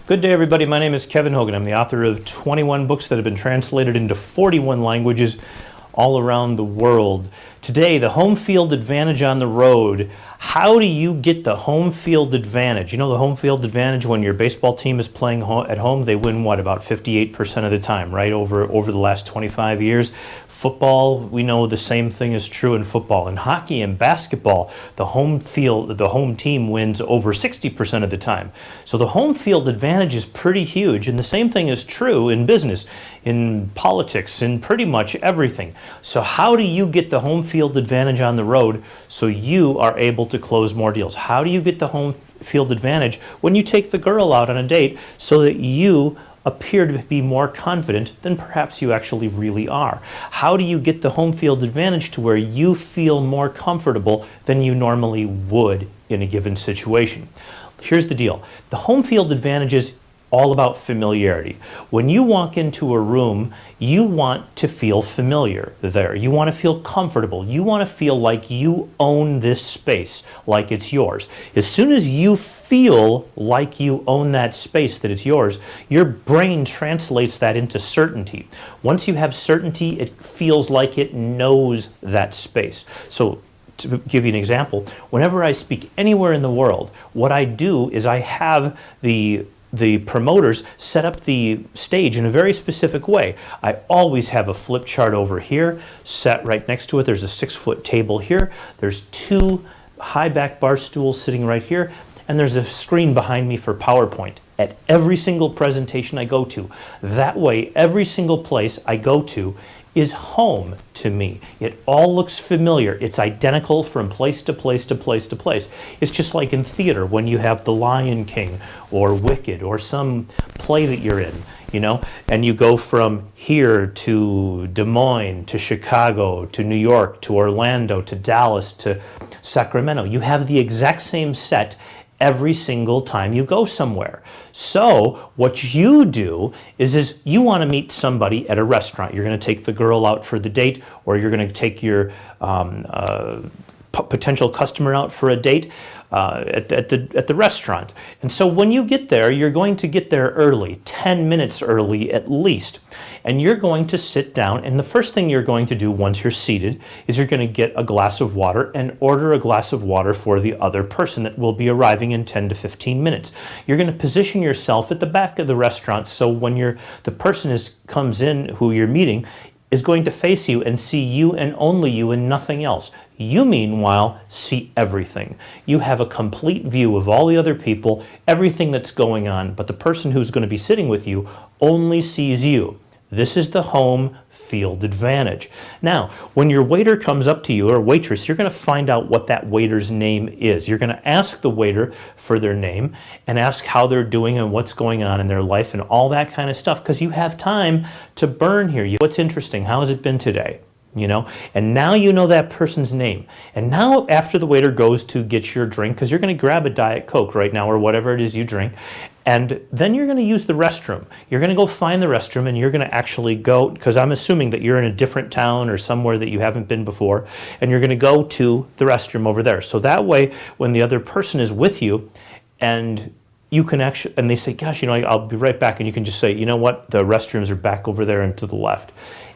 Good day, everybody. My name is Kevin Hogan. I'm the author of 21 books that have been translated into 41 languages all around the world. Today, the home field advantage on the road. How do you get the home field advantage? You know the home field advantage when your baseball team is playing at home, they win what, about 58% of the time, right, over the last 25 years. Football, we know the same thing is true in football. In hockey and basketball, the home team wins over 60% of the time. So the home field advantage is pretty huge, and the same thing is true in business, in politics, in pretty much everything. So how do you get the home field advantage on the road so you are able to close more deals? How do you get the home field advantage when you take the girl out on a date so that you appear to be more confident than perhaps you actually really are? How do you get the home field advantage to where you feel more comfortable than you normally would in a given situation? Here's the deal. The home field advantage is all about familiarity. When you walk into a room, you want to feel familiar there. You want to feel comfortable. You want to feel like you own this space, like it's yours. As soon as you feel like you own that space, that it's yours, your brain translates that into certainty. Once you have certainty, it feels like it knows that space. So to give you an example, whenever I speak anywhere in the world, what I do is I have the promoters set up the stage in a very specific way. I always have a flip chart over here set right next to it. There's a 6-foot table here. There's 2 high back bar stools sitting right here, and there's a screen behind me for PowerPoint at every single presentation I go to. That way, every single place I go to is home to me. It all looks familiar. It's identical from place to place to place to place. It's just like in theater when you have The Lion King or Wicked or some play that you're in, you know, and you go from here to Des Moines to Chicago to New York to Orlando to Dallas to Sacramento. You have the exact same set every single time you go somewhere. So what you do is you want to meet somebody at a restaurant. You're going to take the girl out for the date, or you're going to take your potential customer out for a date at the restaurant. And so when you get there, you're going to get there early, 10 minutes early at least. And you're going to sit down, and the first thing you're going to do once you're seated is you're going to get a glass of water and order a glass of water for the other person that will be arriving in 10 to 15 minutes. You're going to position yourself at the back of the restaurant so when the person comes in who you're meeting is going to face you and see you and only you and nothing else. You, meanwhile, see everything. You have a complete view of all the other people, everything that's going on, but the person who's going to be sitting with you only sees you. This is the home field advantage. Now, when your waiter comes up to you, or waitress, you're going to find out what that waiter's name is. You're going to ask the waiter for their name and ask how they're doing and what's going on in their life and all that kind of stuff, because you have time to burn here. What's interesting? How has it been today? You know, and now you know that person's name. And now after the waiter goes to get your drink, because you're going to grab a Diet Coke right now or whatever it is you drink, and then you're going to use the restroom. You're going to go find the restroom, and you're going to actually go, because I'm assuming that you're in a different town or somewhere that you haven't been before, and you're going to go to the restroom over there. So that way, when the other person is with you, and you can actually, and they say, gosh, you know, I'll be right back, and you can just say, you know what, the restrooms are back over there and to the left.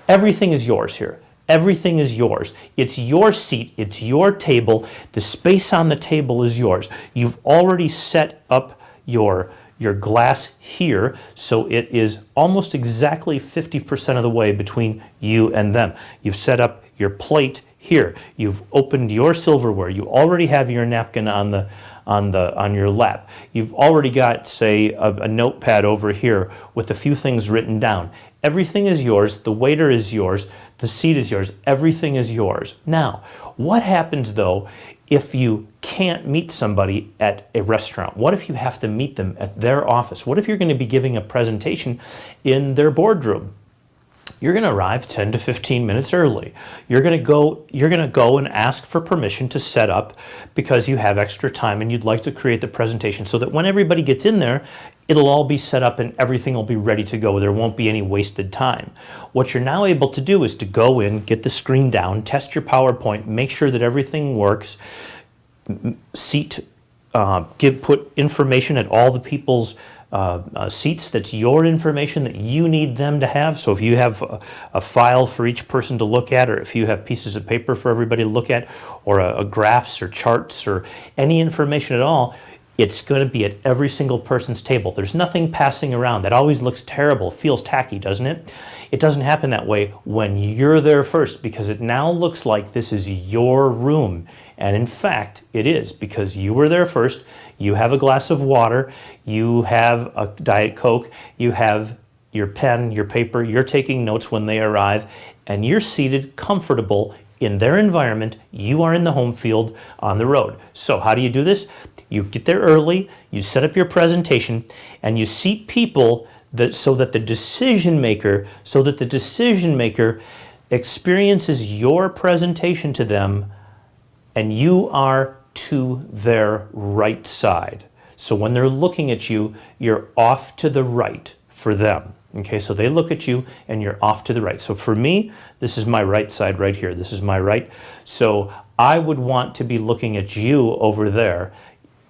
Everything is yours here. Everything is yours. It's your seat. It's your table. The space on the table is yours. You've already set up your glass here, so it is almost exactly 50% of the way between you and them. You've set up your plate here. You've opened your silverware. You already have your napkin on your lap. You've already got, say, a notepad over here with a few things written down. Everything is yours. The waiter is yours. The seat is yours. Everything is yours. Now, what happens though if you can't meet somebody at a restaurant? What if you have to meet them at their office? What if you're going to be giving a presentation in their boardroom? You're going to arrive 10 to 15 minutes early. You're going to go and ask for permission to set up because you have extra time and you'd like to create the presentation so that when everybody gets in there, it'll all be set up and everything will be ready to go. There won't be any wasted time. What you're now able to do is to go in, get the screen down, test your PowerPoint, make sure that everything works, put information at all the people's seats that's your information that you need them to have. So if you have a file for each person to look at, or if you have pieces of paper for everybody to look at, or a graphs or charts or any information at all, it's going to be at every single person's table. There's nothing passing around. That always looks terrible, feels tacky, doesn't it? It doesn't happen that way when you're there first, because it now looks like this is your room. And in fact, it is, because you were there first. You have a glass of water, you have a Diet Coke, you have your pen, your paper, you're taking notes when they arrive, and you're seated comfortable in their environment. You are in the home field on the road. So how do you do this? You get there early, you set up your presentation, and you seat people so that the decision maker experiences your presentation to them, and you are to their right side. So when they're looking at you, you're off to the right for them. Okay, so they look at you and you're off to the right. So for me, this is my right side right here. This is my right. So I would want to be looking at you over there.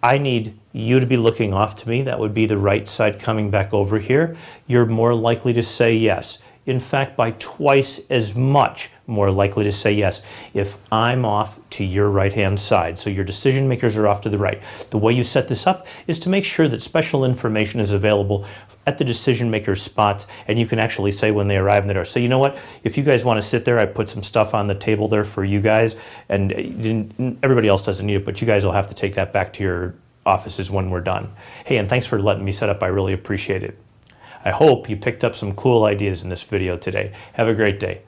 I need you to be looking off to me. That would be the right side coming back over here. You're more likely to say yes. In fact, by twice as much more likely to say yes if I'm off to your right-hand side. So your decision makers are off to the right. The way you set this up is to make sure that special information is available at the decision maker's spots, and you can actually say when they arrive in the door, so you know what, if you guys want to sit there, I put some stuff on the table there for you guys, and everybody else doesn't need it, but you guys will have to take that back to your offices when we're done. Hey, and thanks for letting me set up. I really appreciate it. I hope you picked up some cool ideas in this video today. Have a great day.